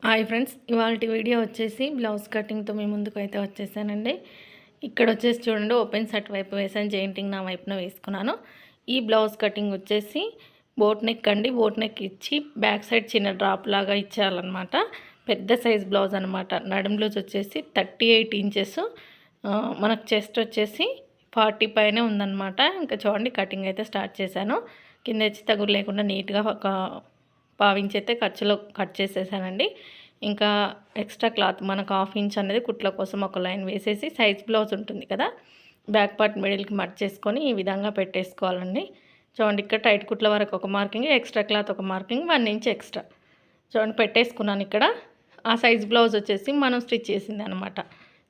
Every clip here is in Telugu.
హాయ్ ఫ్రెండ్స్, ఇవాల్టి వీడియో వచ్చేసి బ్లౌజ్ కటింగ్తో మీ ముందుకు అయితే వచ్చేసానండి. ఇక్కడ వచ్చేసి చూడండి, ఓపెన్ సెట్ వైపు వేసాను, జెయింటింగ్ నా వైపున వేసుకున్నాను. ఈ బ్లౌజ్ కటింగ్ వచ్చేసి బోట్ నెక్ అండి. బోట్ నెక్ ఇచ్చి బ్యాక్ సైడ్ చిన్న డ్రాప్ లాగా ఇచ్చేయాలన్నమాట. పెద్ద సైజ్ బ్లౌజ్ అనమాట. నడుం లూజ్ వచ్చేసి 38 ఇంచెస్, మనకు చెస్ట్ వచ్చేసి 40 పైనే ఉందన్నమాట. ఇంకా చూడండి, కటింగ్ అయితే స్టార్ట్ చేశాను. కింద వచ్చి తగులు లేకుండా నీట్గా ఒక పావించి అయితే ఖర్చులో కట్ చేసేసానండి. ఇంకా ఎక్స్ట్రా క్లాత్ మనకు 1/2 ఇంచ్ అనేది కుట్ల కోసం ఒక లైన్ వేసేసి, సైజ్ బ్లౌజ్ ఉంటుంది కదా, బ్యాక్ పార్ట్ మిడిల్కి మట్ చేసుకొని ఈ విధంగా పెట్టేసుకోవాలండి. చూడండి, ఇక్కడ టైట్ కుట్ల వరకు ఒక మార్కింగ్, ఎక్స్ట్రా క్లాత్ ఒక మార్కింగ్, 1 ఇంచ్ ఎక్స్ట్రా చూడండి పెట్టేసుకున్నాను. ఇక్కడ ఆ సైజ్ బ్లౌజ్ వచ్చేసి మనం స్టిచ్ చేసింది అనమాట.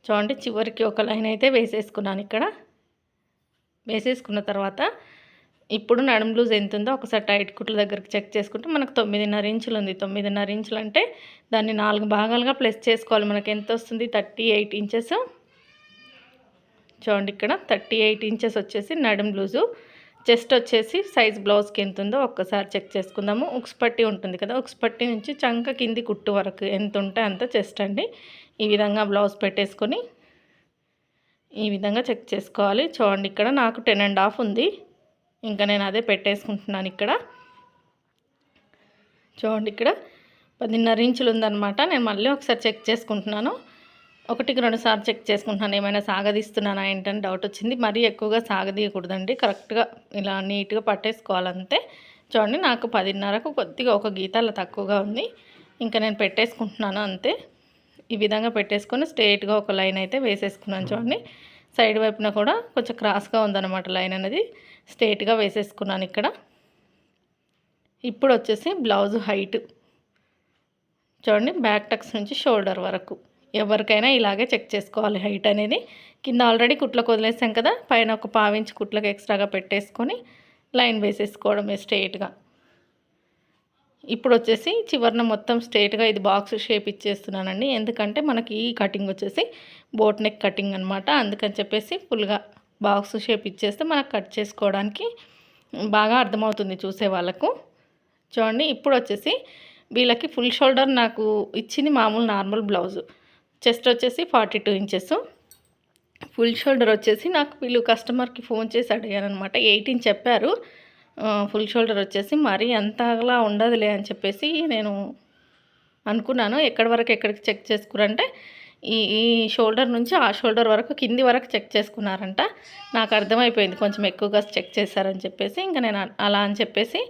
చూడండి, చివరికి ఒక లైన్ అయితే వేసేసుకున్నాను. ఇక్కడ వేసేసుకున్న తర్వాత ఇప్పుడు నడుం లూజ్ ఎంత ఉందో ఒకసారి టైట్ కుట్ల దగ్గరికి చెక్ చేసుకుంటే మనకు 9.5 ఇంచులు ఉంది. 9.5 ఇంచులు అంటే దాన్ని 4 భాగాలుగా ప్లస్ చేసుకోవాలి. మనకి ఎంత వస్తుంది? 38 ఇంచెస్. చూడండి, ఇక్కడ 38 ఇంచెస్ వచ్చేసి నడుం లూజు. చెస్ట్ వచ్చేసి సైజ్ బ్లౌజ్కి ఎంత ఉందో ఒక్కసారి చెక్ చేసుకుందాము. ఉక్స్ పట్టి ఉంటుంది కదా, ఉక్స్ పట్టి నుంచి చంక కింది కుట్టు వరకు ఎంత ఉంటే అంత చెస్ట్ అండి. ఈ విధంగా బ్లౌజ్ పెట్టేసుకొని ఈ విధంగా చెక్ చేసుకోవాలి. చూడండి, ఇక్కడ నాకు 10.5 ఉంది. ఇంకా నేను అదే పెట్టేసుకుంటున్నాను. ఇక్కడ చూడండి, ఇక్కడ 10.5 ఇంచులు ఉందన్నమాట. నేను మళ్ళీ ఒకసారి చెక్ చేసుకుంటున్నాను. 1-2 సార్లు చెక్ చేసుకుంటున్నాను. ఏమైనా సాగదీస్తున్నానా ఏంటని డౌట్ వచ్చింది. మరీ ఎక్కువగా సాగదీయకూడదండి, కరెక్ట్గా ఇలా నీట్గా పట్టేసుకోవాలంతే. చూడండి, నాకు 10.5కు కొద్దిగా ఒక గీత అలా తక్కువగా ఉంది. ఇంకా నేను పెట్టేసుకుంటున్నాను అంతే. ఈ విధంగా పెట్టేసుకొని స్ట్రెయిట్గా ఒక లైన్ అయితే వేసేసుకున్నాను. చూడండి, సైడ్ వైపున కూడా కొంచెం క్రాస్గా ఉందన్నమాట లైన్ అనేది. స్ట్రెయిట్గా వేసేసుకున్నాను. ఇక్కడ ఇప్పుడు వచ్చేసి బ్లౌజ్ హైట్ చూడండి, బ్యాక్ టక్స్ నుంచి షోల్డర్ వరకు ఎవరికైనా ఇలాగే చెక్ చేసుకోవాలి హైట్ అనేది. కింద ఆల్రెడీ కుట్లకు వదిలేసాం కదా, పైన ఒక 1/4 ఇంచ్ కుట్లకు ఎక్స్ట్రాగా పెట్టేసుకొని లైన్ వేసేసుకోవడమే స్ట్రెయిట్గా. ఇప్పుడు వచ్చేసి చివరిన మొత్తం స్ట్రెయిట్గా ఇది బాక్స్ షేప్ ఇచ్చేస్తున్నానండి. ఎందుకంటే మనకి ఈ కటింగ్ వచ్చేసి బోట్ నెక్ కటింగ్ అనమాట. అందుకని చెప్పేసి ఫుల్గా బాక్స్ షేప్ ఇచ్చేస్తే మనకు కట్ చేసుకోవడానికి బాగా అర్థమవుతుంది చూసే వాళ్ళకు. చూడండి, ఇప్పుడు వచ్చేసి వీళ్ళకి ఫుల్ షోల్డర్ నాకు ఇచ్చింది మామూలు నార్మల్ బ్లౌజు. చెస్ట్ వచ్చేసి 42 ఇంచెస్. ఫుల్ షోల్డర్ వచ్చేసి నాకు వీళ్ళు కస్టమర్కి ఫోన్ చేసి అడిగాను అనమాట. 18 చెప్పారు. ఫుల్ షోల్డర్ వచ్చేసి మరీ అంతలా ఉండదులే అని చెప్పేసి నేను అనుకున్నాను. ఎక్కడికి చెక్ చేసుకురంటే ఈ షోల్డర్ నుంచి ఆ షోల్డర్ వరకు కింది వరకు చెక్ చేసుకున్నారంట. నాకు అర్థమైపోయింది కొంచెం ఎక్కువగా చెక్ చేశారని చెప్పేసి. ఇంకా నేను అలా అని చెప్పేసి,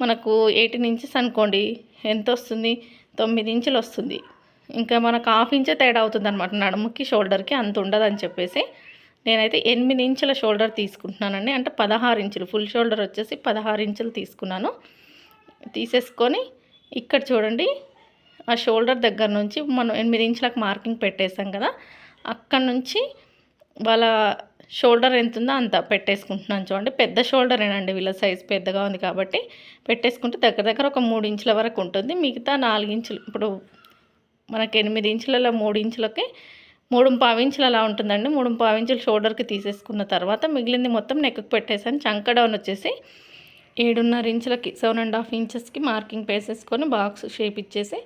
మనకు 18 ఇంచెస్ అనుకోండి, ఎంత వస్తుంది? 9 ఇంచులు వస్తుంది. ఇంకా మనకు 1/2 ఇంచే తేడా అవుతుంది అనమాట నడుముకి షోల్డర్కి, అంత ఉండదని చెప్పేసి నేనైతే 8 ఇంచుల షోల్డర్ తీసుకుంటున్నానండి. అంటే 16 ఇంచులు, ఫుల్ షోల్డర్ వచ్చేసి 16 ఇంచులు తీసుకున్నాను. తీసేసుకొని ఇక్కడ చూడండి, ఆ షోల్డర్ దగ్గర నుంచి మనం 8 ఇంచులకు మార్కింగ్ పెట్టేసాం కదా, అక్కడ నుంచి వాళ్ళ షోల్డర్ ఎంత ఉందో అంత పెట్టేసుకుంటున్నాను. చూడండి, పెద్ద షోల్డరేనండి, వీళ్ళ సైజ్ పెద్దగా ఉంది కాబట్టి పెట్టేసుకుంటే దగ్గర ఒక 3 ఇంచుల వరకు ఉంటుంది. మిగతా 4 ఇంచులు, ఇప్పుడు మనకి 8 ఇంచులలో 3 ఇంచులకి 3.25 ఇంచులు అలా ఉంటుందండి. 3.25 ఇంచులు షోల్డర్కి తీసేసుకున్న తర్వాత మిగిలింది మొత్తం నెక్కి పెట్టేసాను. చంక డౌన్ వచ్చేసి 7.5 ఇంచులకి 7.5 ఇంచెస్కి మార్కింగ్ వేసేసుకొని బాక్స్ షేప్ ఇచ్చేసి,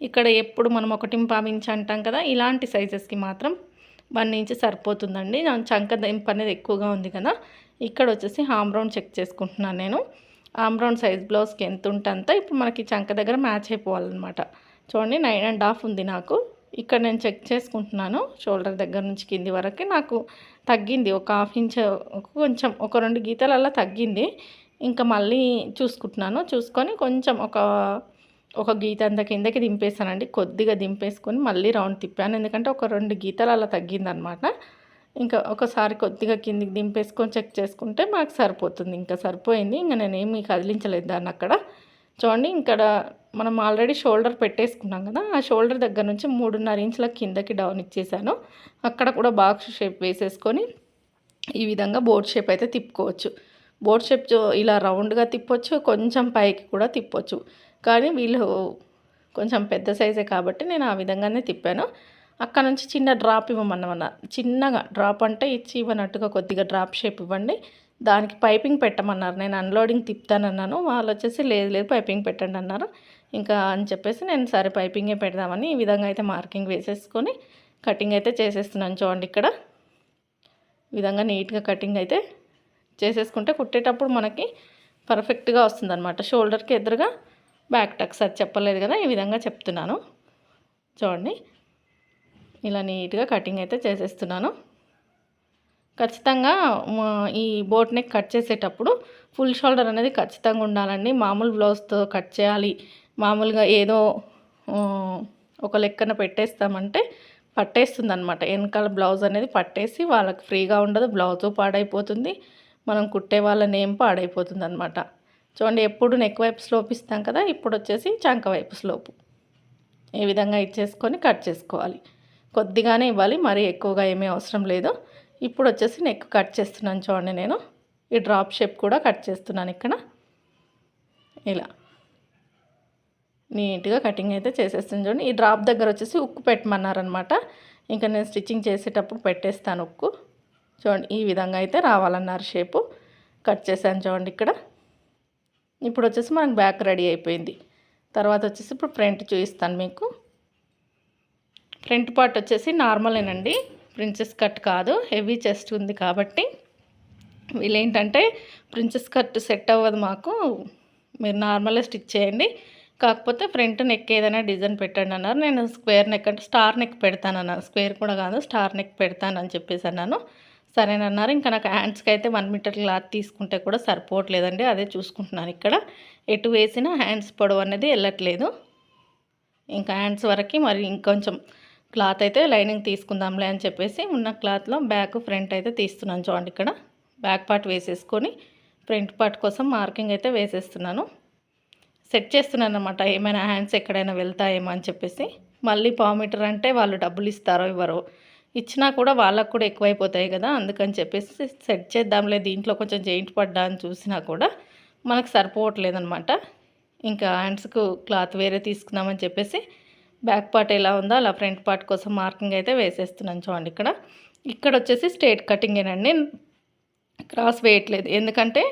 ఇక్కడ ఎప్పుడు మనం 1.25 ఇంచ్ అంటాం కదా, ఇలాంటి సైజెస్కి మాత్రం 1 ఇంచ్ సరిపోతుందండి. నా చంక దింపు అనేది ఎక్కువగా ఉంది కదా. ఇక్కడ వచ్చేసి హామ్ రౌండ్ చెక్ చేసుకుంటున్నాను నేను. హామ్ రౌండ్ సైజ్ బ్లౌజ్కి ఎంత ఉంటే అంత ఇప్పుడు మనకి చంక దగ్గర మ్యాచ్ అయిపోవాలన్నమాట. చూడండి, 9.5 ఉంది నాకు. ఇక్కడ నేను చెక్ చేసుకుంటున్నాను. షోల్డర్ దగ్గర నుంచి కింది వరకు నాకు తగ్గింది ఒక 1/2 ఇంచ్, కొంచెం ఒక 2 గీతలు అలా తగ్గింది. ఇంకా మళ్ళీ చూసుకుంటున్నాను. చూసుకొని కొంచెం ఒక గీత అంత కిందకి దింపేసానండి. కొద్దిగా దింపేసుకొని మళ్ళీ రౌండ్ తిప్పాను, ఎందుకంటే ఒక 2 గీతలు అలా తగ్గిందనమాట. ఇంకా ఒకసారి కొద్దిగా కిందికి దింపేసుకొని చెక్ చేసుకుంటే మాకు సరిపోతుంది. ఇంకా సరిపోయింది. ఇంకా నేనేమి కదిలించలేదు దాన్ని అక్కడ. చూడండి, ఇక్కడ మనం ఆల్రెడీ షోల్డర్ పెట్టేసుకున్నాం కదా, ఆ షోల్డర్ దగ్గర నుంచి 3.5 ఇంచుల కిందకి డౌన్ ఇచ్చేసాను. అక్కడ కూడా బాక్స్ షేప్ వేసేసుకొని ఈ విధంగా బోట్ షేప్ అయితే తిప్పుకోవచ్చు. బోట్ షేప్ ఇలా రౌండ్గా తిప్పొచ్చు, కొంచెం పైకి కూడా తిప్పొచ్చు. కానీ వీళ్ళు కొంచెం పెద్ద సైజే కాబట్టి నేను ఆ విధంగానే తిప్పాను. అక్కడ నుంచి చిన్న డ్రాప్ ఇవ్వమన్నమాట. చిన్నగా డ్రాప్ అంటే ఇచ్చి ఇవ్వనట్టుగా కొద్దిగా డ్రాప్ షేప్ ఇవ్వండి. దానికి పైపింగ్ పెట్టమన్నారు. నేను అన్లోడింగ్ తిప్పుతానన్నాను. వాళ్ళు వచ్చేసి లేదు పైపింగ్ పెట్టండి అన్నారు. ఇంకా అని చెప్పేసి నేను సరే పైపింగే పెడదామని ఈ విధంగా అయితే మార్కింగ్ వేసేసుకొని కటింగ్ అయితే చేసేస్తున్నాను. చూడండి ఇక్కడ ఈ విధంగా నీట్గా కటింగ్ అయితే చేసేసుకుంటే కుట్టేటప్పుడు మనకి పర్ఫెక్ట్గా వస్తుందన్నమాట. షోల్డర్కి ఎదురుగా బ్యాక్ టక్స్ అది చెప్పలేదు కదా, ఈ విధంగా చెప్తున్నాను. చూడండి ఇలా నీట్గా కటింగ్ అయితే చేసేస్తున్నాను. ఖచ్చితంగా ఈ బోట్ నెక్ కట్ చేసేటప్పుడు ఫుల్ షోల్డర్ అనేది ఖచ్చితంగా ఉండాలండి. మామూలు బ్లౌజ్తో కట్ చేయాలి, మామూలుగా ఏదో ఒక లెక్కన పెట్టేస్తామంటే పట్టేస్తుంది అనమాట. వెనకాల బ్లౌజ్ అనేది పట్టేసి వాళ్ళకి ఫ్రీగా ఉండదు, బ్లౌజు పాడైపోతుంది, మనం కుట్టే వాళ్ళ నేమ్ పాడైపోతుంది అనమాట. చూడండి ఎప్పుడు నెక్ వైపు స్లోప్ ఇస్తాం కదా, ఇప్పుడు వచ్చేసి చంక వైపు స్లోపు ఈ విధంగా ఇచ్చేసుకొని కట్ చేసుకోవాలి. కొద్దిగానే ఇవ్వాలి, మరీ ఎక్కువగా ఏమీ అవసరం లేదు. ఇప్పుడు వచ్చేసి నెక్ కట్ చేస్తున్నాను. చూడండి నేను ఈ డ్రాప్ షేప్ కూడా కట్ చేస్తున్నాను. ఇక్కడ ఇలా నీట్గా కటింగ్ అయితే చేసేస్తాను. చూడండి ఈ డ్రాప్ దగ్గర వచ్చేసి ఉక్కు పెట్టమన్నారనమాట. ఇంకా నేను స్టిచ్చింగ్ చేసేటప్పుడు పెట్టేస్తాను ఉక్కు. చూడండి ఈ విధంగా అయితే రావాలన్నారు షేపు. కట్ చేశాను చూడండి ఇక్కడ. ఇప్పుడు వచ్చేసి మనకు బ్యాక్ రెడీ అయిపోయింది. తర్వాత వచ్చేసి ఇప్పుడు ఫ్రంట్ చూపిస్తాను మీకు. ఫ్రంట్ పార్ట్ వచ్చేసి నార్మలేనండి, ప్రిన్సెస్ కట్ కాదు, హెవీ చెస్ట్ ఉంది కాబట్టి వీళ్ళేంటంటే ప్రిన్సెస్ కట్ సెట్ అవ్వదు మాకు, మీరు నార్మల్గా స్టిచ్ చేయండి, కాకపోతే ఫ్రంట్ నెక్ ఏదైనా డిజైన్ పెట్టండి అన్నారు. నేను స్క్వేర్ నెక్ అంటే స్టార్ నెక్ పెడతానన్నాను, స్క్వేర్ కూడా కాదు స్టార్ నెక్ పెడతానని చెప్పేసి అన్నాను. సరేనన్నారు. ఇంకా నాకు హ్యాండ్స్కి అయితే 1 మీటర్ క్లాత్ తీసుకుంటే కూడా సరిపోవట్లేదండి, అదే చూసుకుంటున్నాను. ఇక్కడ ఎటు వేసినా హ్యాండ్స్ పొడవు అనేది వెళ్ళట్లేదు. ఇంకా హ్యాండ్స్ వరకు మరి ఇంకొంచెం క్లాత్ అయితే లైనింగ్ తీసుకుందాంలే అని చెప్పేసి ఉన్న క్లాత్లో బ్యాక్ ఫ్రంట్ అయితే తీస్తున్నాను. చూడండి ఇక్కడ బ్యాక్ పార్ట్ వేసేసుకొని ఫ్రంట్ పార్ట్ కోసం మార్కింగ్ అయితే వేసేస్తున్నాను. సెట్ చేస్తున్నాను అనమాట, ఏమైనా హ్యాండ్స్ ఎక్కడైనా వెళ్తాయేమో అని చెప్పేసి. మళ్ళీ పావు మీటర్ అంటే వాళ్ళు డబ్బులు ఇస్తారో ఇవ్వరో, ఇచ్చినా కూడా వాళ్ళకు కూడా ఎక్కువైపోతాయి కదా, అందుకని చెప్పేసి సెట్ చేద్దాంలే, దీంట్లో కొంచెం జెయింట్ పడ్డా అని చూసినా కూడా మనకు సరిపోవట్లేదు అనమాట. ఇంకా హ్యాండ్స్కు క్లాత్ వేరే తీసుకుందామని చెప్పేసి బ్యాక్ పార్ట్ ఎలా ఉందో అలా ఫ్రంట్ పార్ట్ కోసం మార్కింగ్ అయితే వేసేస్తున్నాను. చూడండి ఇక్కడ ఇక్కడ వచ్చేసి స్ట్రేట్ కటింగేనండి, క్రాస్ వేయట్లేదు. ఎందుకంటే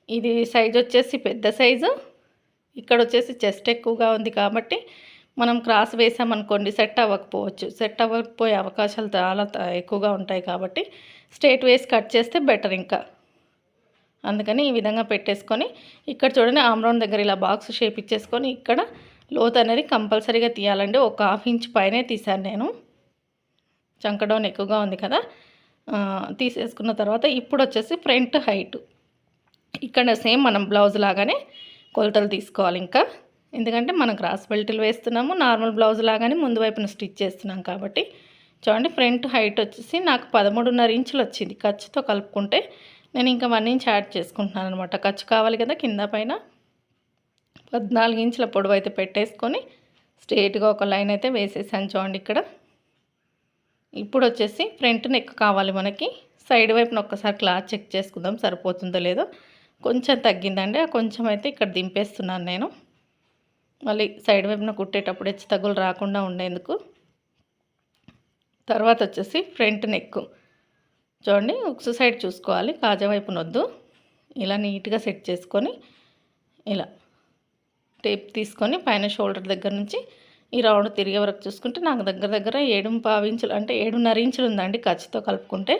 ఇది సైజ్ వచ్చేసి పెద్ద సైజు, ఇక్కడ వచ్చేసి చెస్ట్ ఎక్కువగా ఉంది కాబట్టి మనం క్రాస్ వేసామనుకోండి సెట్ అవ్వకపోవచ్చు, సెట్ అవ్వకపోయే అవకాశాలు చాలా ఎక్కువగా ఉంటాయి కాబట్టి స్ట్రేట్ వేసి కట్ చేస్తే బెటర్. ఇంకా అందుకని ఈ విధంగా పెట్టేసుకొని ఇక్కడ చూడండి ఆమ్ రౌండ్ దగ్గర ఇలా బాక్స్ షేప్ ఇచ్చేసుకొని ఇక్కడ లోత్ అనేది కంపల్సరీగా తీయాలండి. ఒక 1/2 ఇంచ్ పైనే తీశాను నేను, చంక డౌన్ ఎక్కువగా ఉంది కదా. తీసేసుకున్న తర్వాత ఇప్పుడు వచ్చేసి ఫ్రంట్ హైట్ ఇక్కడ సేమ్ మనం బ్లౌజ్ లాగానే కొలతలు తీసుకోవాలి. ఇంకా ఎందుకంటే మనం క్రాస్ బెల్ట్లు వేస్తున్నాము, నార్మల్ బ్లౌజ్ లాగానే ముందు వైపున స్టిచ్ చేస్తున్నాం కాబట్టి. చూడండి ఫ్రంట్ హైట్ వచ్చేసి నాకు 13.5 ఇంచులు వచ్చింది. ఖర్చుతో కలుపుకుంటే నేను ఇంకా 1 ఇంచ్ యాడ్ చేసుకుంటున్నాను అనమాట. ఖర్చు కావాలి కదా కింద పైన. 14 ఇంచుల పొడవు అయితే పెట్టేసుకొని స్ట్రేట్గా ఒక లైన్ అయితే వేసేసాను. చూడండి ఇక్కడ ఇప్పుడు వచ్చేసి ఫ్రంట్ నెక్ కావాలి మనకి. సైడ్ వైపున ఒక్కసారి క్లాత్ చెక్ చేసుకుందాం సరిపోతుందో లేదో. కొంచెం తగ్గిందండి, ఆ కొంచెం అయితే ఇక్కడ దింపేస్తున్నాను నేను, మళ్ళీ సైడ్ వైపున కుట్టేటప్పుడు హెచ్చు తగ్గులు రాకుండా ఉండేందుకు. తర్వాత వచ్చేసి ఫ్రంట్ నెక్ చూడండి ఉక్సు సైడ్ చూసుకోవాలి, కాజా వైపున వద్దు. ఇలా నీట్గా సెట్ చేసుకొని ఇలా టేప్ తీసుకొని పైన షోల్డర్ దగ్గర నుంచి ఈ రౌండ్ తిరిగే వరకు చూసుకుంటే నాకు దగ్గర 7.5 ఇంచులు అంటే 7.5 ఇంచులు ఉందండి ఖర్చుతో కలుపుకుంటే.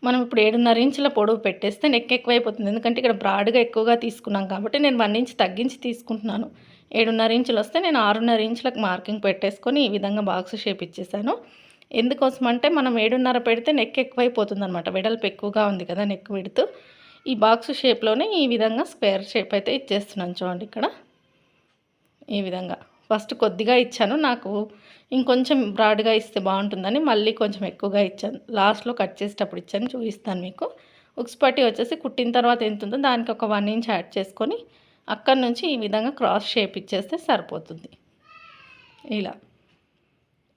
మనం ఇప్పుడు 7.5 ఇంచుల పొడవు పెట్టేస్తే నెక్ ఎక్కువైపోతుంది, ఎందుకంటే ఇక్కడ బ్రాడ్గా ఎక్కువగా తీసుకున్నాం కాబట్టి నేను 1 ఇంచ్ తగ్గించి తీసుకుంటున్నాను. 7.5 ఇంచులు వస్తే నేను 6.5 ఇంచులకు మార్కింగ్ పెట్టేసుకొని ఈ విధంగా బాక్స్ షేప్ ఇచ్చేసాను. ఎందుకోసం అంటే మనం 7.5 పెడితే నెక్ ఎక్కువైపోతుంది అనమాట, వెడల్పు ఎక్కువగా ఉంది కదా నెక్ విడుతూ. ఈ బాక్స్ షేప్లోనే ఈ విధంగా స్క్వేర్ షేప్ అయితే ఇచ్చేస్తున్నాను. చూడండి ఇక్కడ ఈ విధంగా ఫస్ట్ కొద్దిగా ఇచ్చాను, నాకు ఇంకొంచెం బ్రాడ్గా ఇస్తే బాగుంటుందని మళ్ళీ కొంచెం ఎక్కువగా ఇచ్చాను. లాస్ట్లో కట్ చేసేటప్పుడు ఇచ్చాను, చూపిస్తాను మీకు. ఉక్స్ పట్టి వచ్చేసి కుట్టిన తర్వాత ఎంత ఉందో దానికి ఒక 1 ఇంచ్ యాడ్ చేసుకొని అక్కడి నుంచి ఈ విధంగా క్రాస్ షేప్ ఇచ్చేస్తే సరిపోతుంది. ఇలా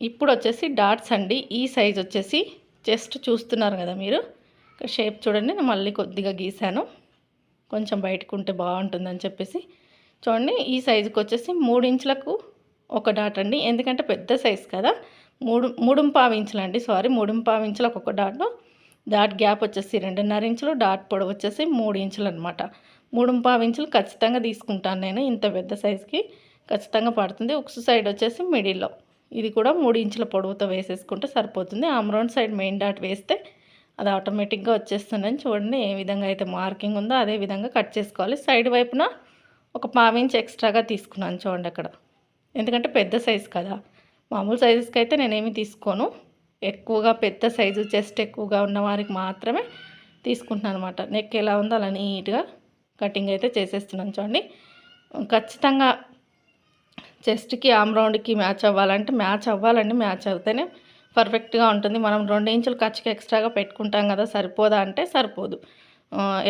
ఇప్పుడు వచ్చేసి డాట్స్ అండి. ఈ సైజ్ వచ్చేసి చెస్ట్ చూస్తున్నారు కదా మీరు, షేప్ చూడండి. నేను మళ్ళీ కొద్దిగా గీసాను, కొంచెం బయటకు ఉంటే బాగుంటుందని చెప్పేసి. చూడండి ఈ సైజుకి వచ్చేసి 3 ఇంచులకు ఒక డాట్ అండి, ఎందుకంటే పెద్ద సైజు కదా. 3.5 ఇంచులు అండి, సారీ 3.5 ఇంచులకు ఒక డాట్ గ్యాప్ వచ్చేసి 2.5 ఇంచులు, డాట్ పొడవు వచ్చేసి 3 ఇంచులు అనమాట. 3.5 ఇంచులు ఖచ్చితంగా తీసుకుంటాను నేను ఇంత పెద్ద సైజుకి. ఖచ్చితంగా పడుతుంది. ఉక్స్ సైడ్ వచ్చేసి మిడిల్లో ఇది కూడా 3 ఇంచుల పొడవుతో వేసేసుకుంటే సరిపోతుంది. ఆమ్రౌండ్ సైడ్ మెయిన్ డాట్ వేస్తే అది ఆటోమేటిక్గా వచ్చేస్తుందని చూడండి. ఏ విధంగా అయితే మార్కింగ్ ఉందో అదే విధంగా కట్ చేసుకోవాలి. సైడ్ వైపున ఒక 1/2 ఇంచ్ ఎక్స్ట్రాగా తీసుకున్నాను చూడండి అక్కడ. ఎందుకంటే పెద్ద సైజు కదా, మామూలు సైజెస్కి అయితే నేనేమి తీసుకోను. ఎక్కువగా పెద్ద సైజు చెస్ట్ ఎక్కువగా ఉన్న వారికి మాత్రమే తీసుకుంటున్నాను అనమాట. నెక్ ఎలా ఉందో అలా నీట్గా కటింగ్ అయితే చేసేస్తున్నాను చూడండి. ఖచ్చితంగా చెస్ట్కి ఆమ్ రౌండ్కి మ్యాచ్ అవ్వాలంటే మ్యాచ్ అవ్వాలండి. మ్యాచ్ అవుతేనే పర్ఫెక్ట్గా ఉంటుంది. మనం 2 ఇంచులు ఖర్చుకి ఎక్స్ట్రాగా పెట్టుకుంటాం కదా, సరిపోదా అంటే సరిపోదు.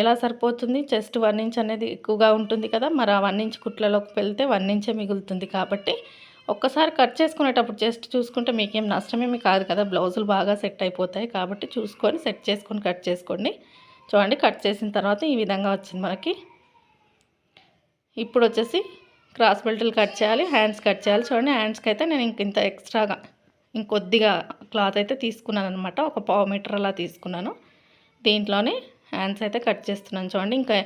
ఎలా సరిపోతుంది? చెస్ట్ 1 ఇంచ్ అనేది ఎక్కువగా ఉంటుంది కదా, మరి ఆ 1 ఇంచ్ కుట్లలోకి వెళ్తే 1 ఇంచే మిగులుతుంది. కాబట్టి ఒక్కసారి కట్ చేసుకునేటప్పుడు చెస్ట్ చూసుకుంటే మీకేం నష్టమేమి కాదు కదా, బ్లౌజులు బాగా సెట్ అయిపోతాయి. కాబట్టి చూసుకొని సెట్ చేసుకొని కట్ చేసుకోండి. చూడండి, కట్ చేసిన తర్వాత ఈ విధంగా వచ్చింది మనకి. ఇప్పుడు వచ్చేసి క్రాస్ బెల్ట్లు కట్ చేయాలి, హ్యాండ్స్ కట్ చేయాలి. చూడండి, హ్యాండ్స్కి అయితే నేను ఇంత ఎక్స్ట్రాగా ఇంకొద్దిగా క్లాత్ అయితే తీసుకున్నాను అనమాట. ఒక 1/2 మీటర్ అలా తీసుకున్నాను. దీంట్లోనే హ్యాండ్స్ అయితే కట్ చేస్తున్నాను చూడండి. ఇంకా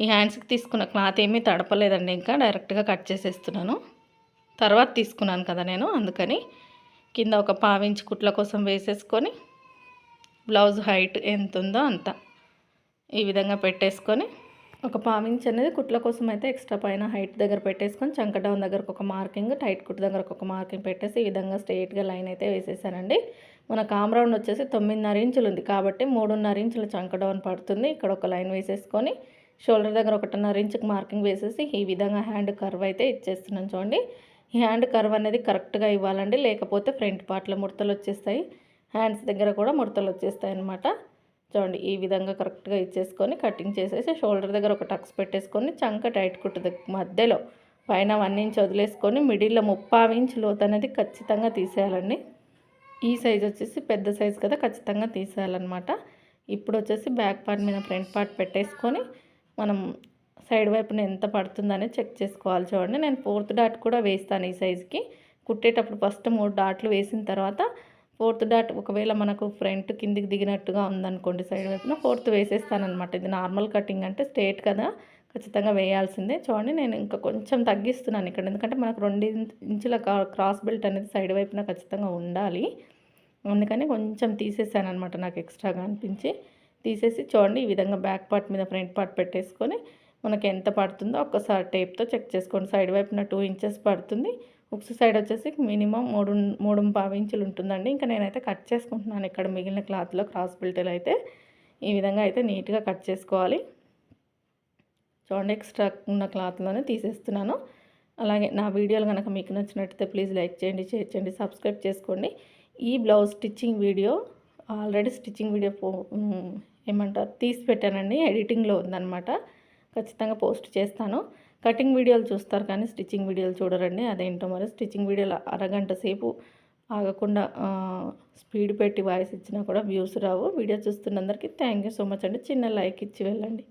ఈ హ్యాండ్స్కి తీసుకున్న క్లాత్ ఏమీ తడపలేదండి, ఇంకా డైరెక్ట్గా కట్ చేసేస్తున్నాను. తర్వాత తీసుకున్నాను కదా నేను, అందుకని కింద ఒక 1/2 ఇంచ్ కుట్ల కోసం వేసేసుకొని బ్లౌజ్ హైట్ ఎంత ఉందో అంత ఈ విధంగా పెట్టేసుకొని ఒక 1/2 ఇంచ్ అనేది కుట్ల కోసం అయితే ఎక్స్ట్రా పైన హైట్ దగ్గర పెట్టేసుకొని చంక డౌన్ దగ్గరకు ఒక మార్కింగ్, టైట్ కుట్టు దగ్గరకు ఒక మార్కింగ్ పెట్టేసి ఈ విధంగా స్ట్రైట్గా లైన్ అయితే వేసేసానండి. మన కామ్ రౌండ్ వచ్చేసి 9.5 ఇంచులు ఉంది కాబట్టి 3.5 ఇంచుల చంక డౌన్ పడుతుంది. ఇక్కడ ఒక లైన్ వేసేసుకొని షోల్డర్ దగ్గర 1.5 ఇంచుకి మార్కింగ్ వేసేసి ఈ విధంగా హ్యాండ్ కర్వ్ అయితే ఇచ్చేస్తున్నాను చూడండి. ఈ హ్యాండ్ కర్వ్ అనేది కరెక్ట్గా ఇవ్వాలండి, లేకపోతే ఫ్రంట్ పార్ట్లో ముడతలు వచ్చేస్తాయి, హ్యాండ్స్ దగ్గర కూడా ముడతలు వచ్చేస్తాయి అన్నమాట. చూడండి, ఈ విధంగా కరెక్ట్గా ఇచ్చేసుకొని కటింగ్ చేసేసి షోల్డర్ దగ్గర ఒక టక్స్ పెట్టేసుకొని చంక టైట్ కుట్టు మధ్యలో పైన 1 ఇంచ్ వదిలేసుకొని మిడిల్లో 3/4 ఇంచ్ లోతు అనేది ఖచ్చితంగా తీసేయాలండి. ఈ సైజ్ వచ్చేసి పెద్ద సైజ్ కదా, ఖచ్చితంగా తీసేయాలన్నమాట. ఇప్పుడు వచ్చేసి బ్యాక్ పార్ట్ మీద ఫ్రంట్ పార్ట్ పెట్టేసుకొని మనం సైడ్ వైపున ఎంత పడుతుందనే చెక్ చేసుకోవాలి. చూడండి, నేను 4th డాట్ కూడా వేస్తాను ఈ సైజుకి. కుట్టేటప్పుడు ఫస్ట్ 3 డాట్లు వేసిన తర్వాత 4th డాట్ ఒకవేళ మనకు ఫ్రంట్ కిందికి దిగినట్టుగా ఉందనుకోండి సైడ్ వైపున 4th వేసేస్తానమాట. ఇది నార్మల్ కటింగ్ అంటే స్ట్రేట్ కదా, ఖచ్చితంగా వేయాల్సిందే. చూడండి, నేను ఇంకా కొంచెం తగ్గిస్తున్నాను ఇక్కడ, ఎందుకంటే మనకు 2 ఇంచుల క్రాస్ బెల్ట్ అనేది సైడ్ వైపున ఖచ్చితంగా ఉండాలి. అందుకని కొంచెం తీసేసాను అనమాట, నాకు ఎక్స్ట్రాగా అనిపించి తీసేసి. చూడండి, ఈ విధంగా బ్యాక్ పార్ట్ మీద ఫ్రంట్ పార్ట్ పెట్టేసుకొని మనకి ఎంత పడుతుందో ఒక్కసారి టేప్తో చెక్ చేసుకోండి. సైడ్ వైపున 2 ఇంచెస్ పడుతుంది, ఉక్స్ సైడ్ వచ్చేసి మినిమం 3.5 ఇంచులు ఉంటుందండి. ఇంకా నేనైతే కట్ చేసుకుంటున్నాను ఇక్కడ మిగిలిన క్లాత్లో క్రాస్ బెల్ట్లు అయితే ఈ విధంగా అయితే నీట్గా కట్ చేసుకోవాలి. చూడండి, ఎక్స్ట్రా ఉన్న క్లాత్లోనే తీసేస్తున్నాను. అలాగే నా వీడియోలు కనుక మీకు నచ్చినట్టయితే ప్లీజ్ లైక్ చేయండి, షేర్ చేయండి, సబ్స్క్రైబ్ చేసుకోండి. ఈ blouse stitching video already stitching video ఏమంటారు తీసి పెట్టానండి, ఎడిటింగ్లో ఉందన్నమాట. ఖచ్చితంగా పోస్ట్ చేస్తాను. కటింగ్ వీడియోలు చూస్తారు కానీ స్టిచ్చింగ్ వీడియోలు చూడరండి, అదేంటో మరి. స్టిచ్చింగ్ వీడియోలు అరగంట సేపు ఆగకుండా స్పీడ్ పెట్టి వాయిస్ ఇచ్చినా కూడా వ్యూస్ రావు. వీడియో చూస్తున్నందరికీ థ్యాంక్ యూ సో మచ్ అండి. చిన్న లైక్ ఇచ్చి వెళ్ళండి.